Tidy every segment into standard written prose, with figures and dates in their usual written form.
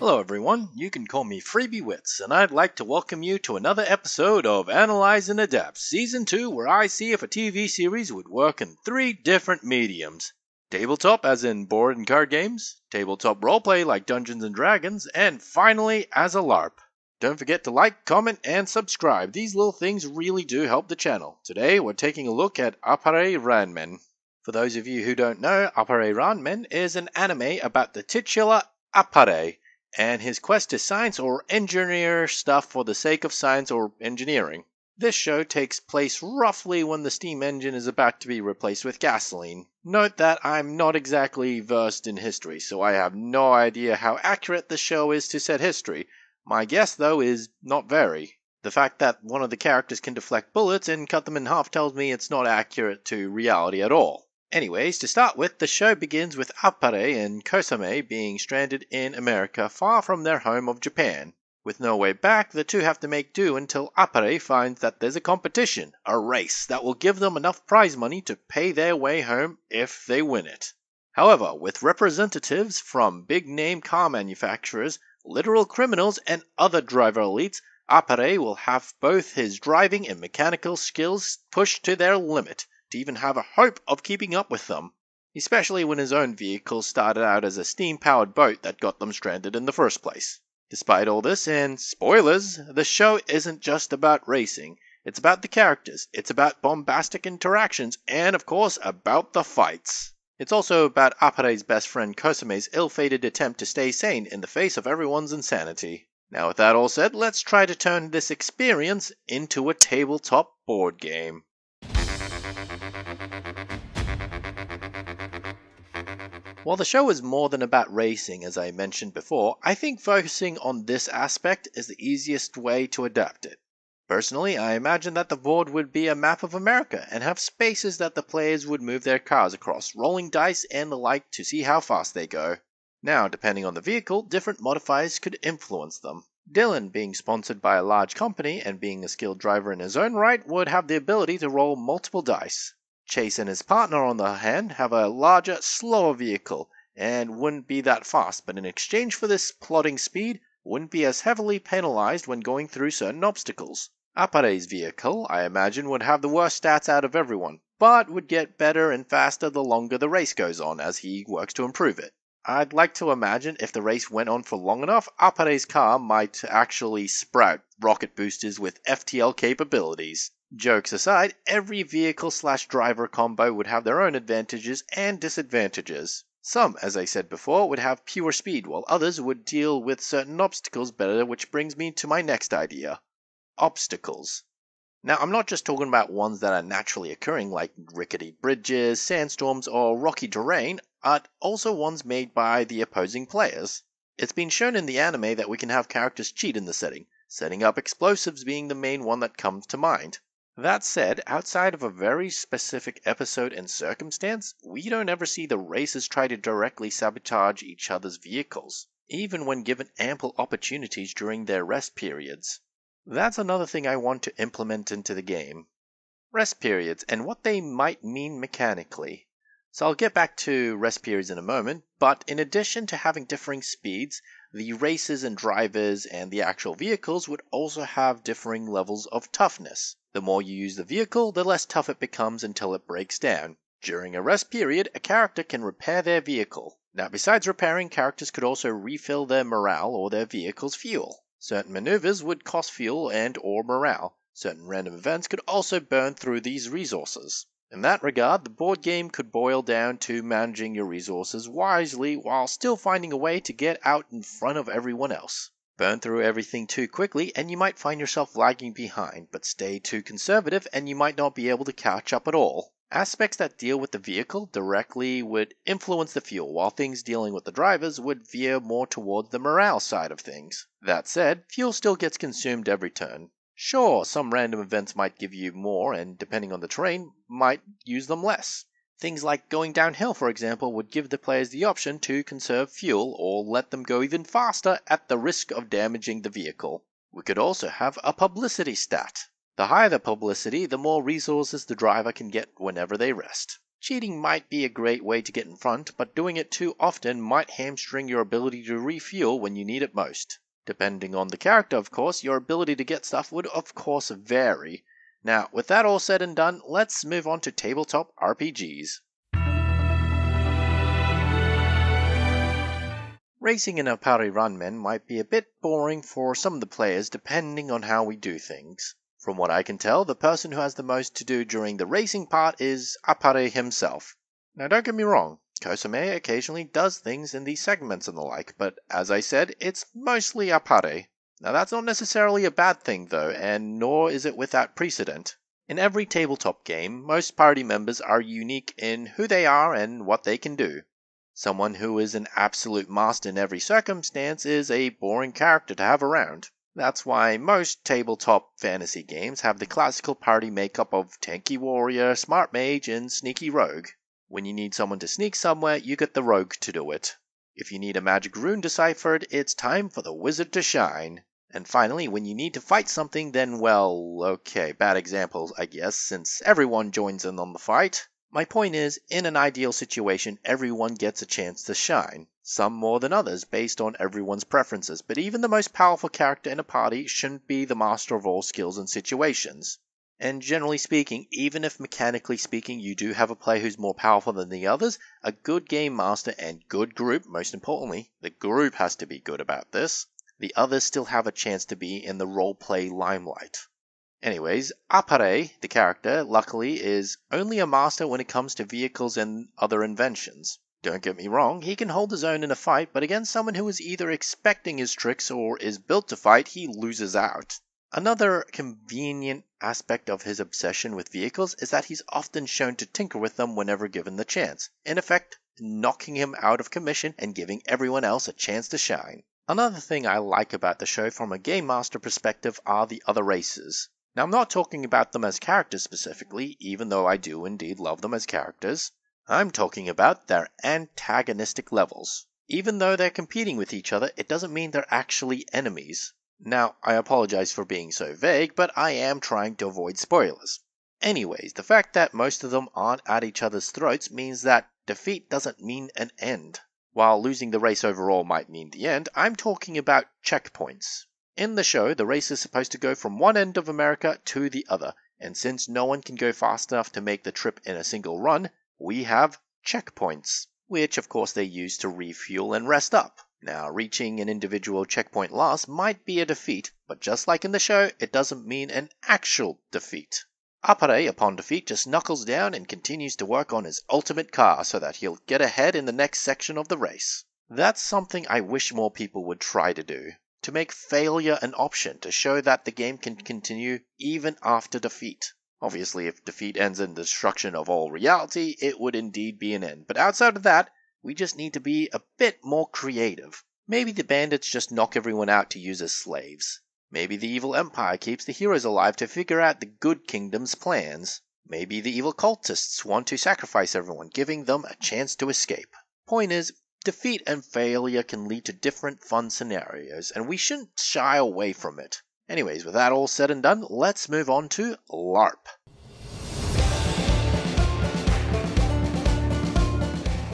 Hello everyone, you can call me Freebie Wits, and I'd like to welcome you to another episode of Analyze and Adapt Season 2, where I see if a TV series would work in 3 different mediums. Tabletop as in board and card games, tabletop roleplay like Dungeons & Dragons, and finally as a LARP. Don't forget to like, comment, and subscribe. These little things really do help the channel. Today we're taking a look at Appare-Ranman. For those of you who don't know, Appare-Ranman is an anime about the titular Appare and his quest to science or engineer stuff for the sake of science or engineering. This show takes place roughly when the steam engine is about to be replaced with gasoline. Note that I'm not exactly versed in history, so I have no idea how accurate the show is to said history. My guess, though, is not very. The fact that one of the characters can deflect bullets and cut them in half tells me it's not accurate to reality at all. Anyways, to start with, the show begins with Appare and Kosame being stranded in America far from their home of Japan. With no way back, the two have to make do until Appare finds that there's a competition, a race, that will give them enough prize money to pay their way home if they win it. However, with representatives from big-name car manufacturers, literal criminals, and other driver elites, Appare will have both his driving and mechanical skills pushed to their limit to even have a hope of keeping up with them, especially when his own vehicle started out as a steam-powered boat that got them stranded in the first place. Despite all this, and spoilers, the show isn't just about racing. It's about the characters, it's about bombastic interactions, and of course, about the fights. It's also about Appare's best friend Kosame's ill-fated attempt to stay sane in the face of everyone's insanity. Now with that all said, let's try to turn this experience into a tabletop board game. While the show is more than about racing, as I mentioned before, I think focusing on this aspect is the easiest way to adapt it. Personally, I imagine that the board would be a map of America and have spaces that the players would move their cars across, rolling dice and the like to see how fast they go. Now, depending on the vehicle, different modifiers could influence them. Dylan, being sponsored by a large company and being a skilled driver in his own right, would have the ability to roll multiple dice. Chase and his partner, on the other hand, have a larger, slower vehicle and wouldn't be that fast, but in exchange for this plodding speed, wouldn't be as heavily penalized when going through certain obstacles. Appare's vehicle, I imagine, would have the worst stats out of everyone, but would get better and faster the longer the race goes on as he works to improve it. I'd like to imagine if the race went on for long enough, Appare's car might actually sprout rocket boosters with FTL capabilities. Jokes aside, every vehicle/driver combo would have their own advantages and disadvantages. Some, as I said before, would have pure speed, while others would deal with certain obstacles better, which brings me to my next idea. Obstacles. Now, I'm not just talking about ones that are naturally occurring, like rickety bridges, sandstorms, or rocky terrain, but also ones made by the opposing players. It's been shown in the anime that we can have characters cheat in the setting up explosives being the main one that comes to mind. That said, outside of a very specific episode and circumstance, we don't ever see the racers try to directly sabotage each other's vehicles, even when given ample opportunities during their rest periods. That's another thing I want to implement into the game. Rest periods, and what they might mean mechanically. So I'll get back to rest periods in a moment, but in addition to having differing speeds, the racers and drivers and the actual vehicles would also have differing levels of toughness. The more you use the vehicle, the less tough it becomes until it breaks down. During a rest period, a character can repair their vehicle. Now, besides repairing, characters could also refill their morale or their vehicle's fuel. Certain maneuvers would cost fuel and or morale. Certain random events could also burn through these resources. In that regard, the board game could boil down to managing your resources wisely while still finding a way to get out in front of everyone else. Burn through everything too quickly and you might find yourself lagging behind, but stay too conservative and you might not be able to catch up at all. Aspects that deal with the vehicle directly would influence the fuel, while things dealing with the drivers would veer more towards the morale side of things. That said, fuel still gets consumed every turn. Sure, some random events might give you more, and depending on the terrain, might use them less. Things like going downhill, for example, would give the players the option to conserve fuel or let them go even faster at the risk of damaging the vehicle. We could also have a publicity stat. The higher the publicity, the more resources the driver can get whenever they rest. Cheating might be a great way to get in front, but doing it too often might hamstring your ability to refuel when you need it most. Depending on the character, of course, your ability to get stuff would of course vary. Now, with that all said and done, let's move on to tabletop RPGs. Racing in Appare-Ranman might be a bit boring for some of the players depending on how we do things. From what I can tell, the person who has the most to do during the racing part is Appare himself. Now don't get me wrong, Kosame occasionally does things in these segments and the like, but as I said, it's mostly Appare. Now that's not necessarily a bad thing though, and nor is it without precedent. In every tabletop game, most party members are unique in who they are and what they can do. Someone who is an absolute master in every circumstance is a boring character to have around. That's why most tabletop fantasy games have the classical party makeup of tanky warrior, smart mage, and sneaky rogue. When you need someone to sneak somewhere, you get the rogue to do it. If you need a magic rune deciphered, it's time for the wizard to shine. And finally, when you need to fight something, then well, okay, bad examples I guess, since everyone joins in on the fight. My point is, in an ideal situation, everyone gets a chance to shine. Some more than others, based on everyone's preferences, but even the most powerful character in a party shouldn't be the master of all skills and situations. And generally speaking, even if mechanically speaking you do have a player who's more powerful than the others, a good game master and good group, most importantly, the group has to be good about this, the others still have a chance to be in the roleplay limelight. Anyways, Appare, the character, luckily, is only a master when it comes to vehicles and other inventions. Don't get me wrong, he can hold his own in a fight, but against someone who is either expecting his tricks or is built to fight, he loses out. Another convenient aspect of his obsession with vehicles is that he's often shown to tinker with them whenever given the chance, in effect, knocking him out of commission and giving everyone else a chance to shine. Another thing I like about the show from a game master perspective are the other races. Now, I'm not talking about them as characters specifically, even though I do indeed love them as characters. I'm talking about their antagonistic levels. Even though they're competing with each other, it doesn't mean they're actually enemies. Now, I apologize for being so vague, but I am trying to avoid spoilers. Anyways, the fact that most of them aren't at each other's throats means that defeat doesn't mean an end. While losing the race overall might mean the end, I'm talking about checkpoints. In the show, the race is supposed to go from one end of America to the other, and since no one can go fast enough to make the trip in a single run, we have checkpoints, which of course they use to refuel and rest up. Now, reaching an individual checkpoint last might be a defeat, but just like in the show, it doesn't mean an actual defeat. Appare, upon defeat, just knuckles down and continues to work on his ultimate car so that he'll get ahead in the next section of the race. That's something I wish more people would try to do. To make failure an option, to show that the game can continue even after defeat. Obviously, if defeat ends in the destruction of all reality, it would indeed be an end. But outside of that, we just need to be a bit more creative. Maybe the bandits just knock everyone out to use as slaves. Maybe the evil empire keeps the heroes alive to figure out the good kingdom's plans. Maybe the evil cultists want to sacrifice everyone, giving them a chance to escape. Point is, defeat and failure can lead to different fun scenarios, and we shouldn't shy away from it. Anyways, with that all said and done, let's move on to Larp.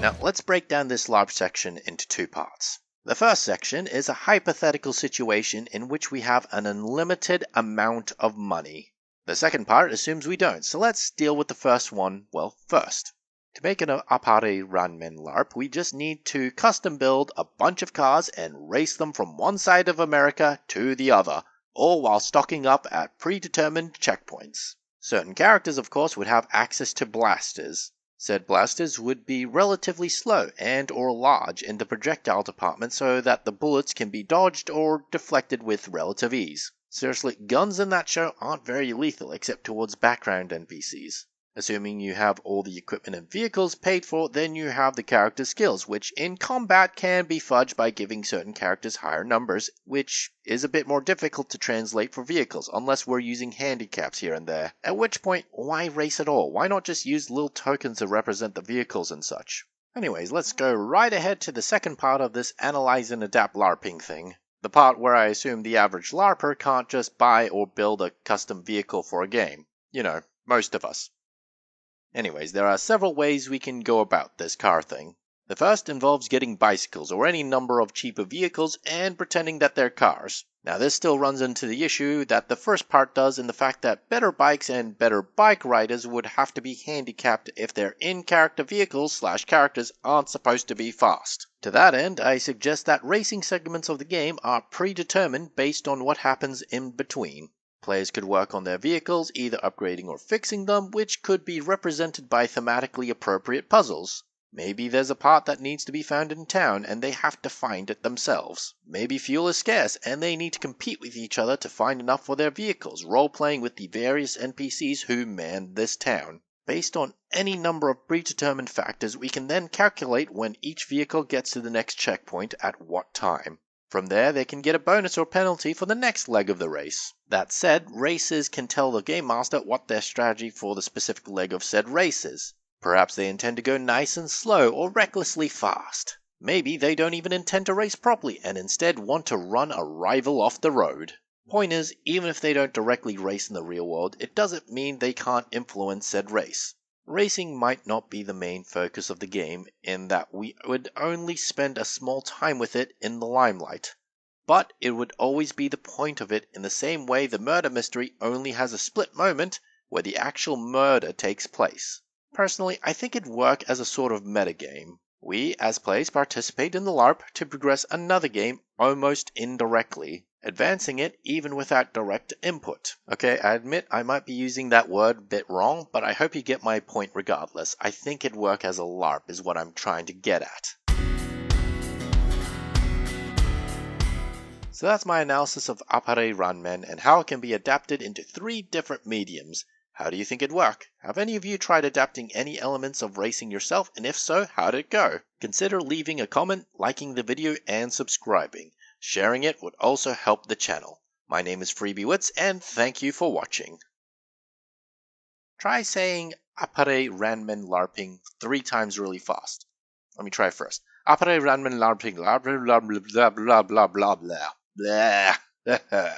Now, let's break down this Larp section into two parts. The first section is a hypothetical situation in which we have an unlimited amount of money. The second part assumes we don't, so let's deal with the first one, first. To make an Appare-Ranman LARP, we just need to custom build a bunch of cars and race them from one side of America to the other, all while stocking up at predetermined checkpoints. Certain characters, of course, would have access to blasters. Said blasters would be relatively slow and or large in the projectile department so that the bullets can be dodged or deflected with relative ease. Seriously, guns in that show aren't very lethal except towards background NPCs. Assuming you have all the equipment and vehicles paid for, then you have the character's skills, which in combat can be fudged by giving certain characters higher numbers, which is a bit more difficult to translate for vehicles, unless we're using handicaps here and there. At which point, why race at all? Why not just use little tokens to represent the vehicles and such? Anyways, let's go right ahead to the second part of this Analyze and Adapt LARPing thing. The part where I assume the average LARPer can't just buy or build a custom vehicle for a game. You know, most of us. Anyways, there are several ways we can go about this car thing. The first involves getting bicycles or any number of cheaper vehicles and pretending that they're cars. Now this still runs into the issue that the first part does in the fact that better bikes and better bike riders would have to be handicapped if their in-character vehicles / characters aren't supposed to be fast. To that end, I suggest that racing segments of the game are predetermined based on what happens in between. Players could work on their vehicles, either upgrading or fixing them, which could be represented by thematically appropriate puzzles. Maybe there's a part that needs to be found in town and they have to find it themselves. Maybe fuel is scarce and they need to compete with each other to find enough for their vehicles, role-playing with the various NPCs who man this town. Based on any number of predetermined factors, we can then calculate when each vehicle gets to the next checkpoint at what time. From there, they can get a bonus or penalty for the next leg of the race. That said, racers can tell the game master what their strategy for the specific leg of said race is. Perhaps they intend to go nice and slow or recklessly fast. Maybe they don't even intend to race properly and instead want to run a rival off the road. Point is, even if they don't directly race in the real world, it doesn't mean they can't influence said race. Racing might not be the main focus of the game in that we would only spend a small time with it in the limelight. But it would always be the point of it in the same way the murder mystery only has a split moment where the actual murder takes place. Personally, I think it'd work as a sort of metagame. We, as players, participate in the Larp to progress another game almost indirectly, advancing it even without direct input. Okay, I admit I might be using that word a bit wrong, but I hope you get my point regardless. I think it'd work as a Larp is what I'm trying to get at. So that's my analysis of Appare-Ranman and how it can be adapted into 3 different mediums. How do you think it'd work? Have any of you tried adapting any elements of racing yourself, and if so, how'd it go? Consider leaving a comment, liking the video, and subscribing. Sharing it would also help the channel. My name is FreebieWits, and thank you for watching. Try saying Appare-Ranman LARPing 3 times really fast. Let me try first. Appare-Ranman LARPing blah blah blah blah blah blah blah blah blah.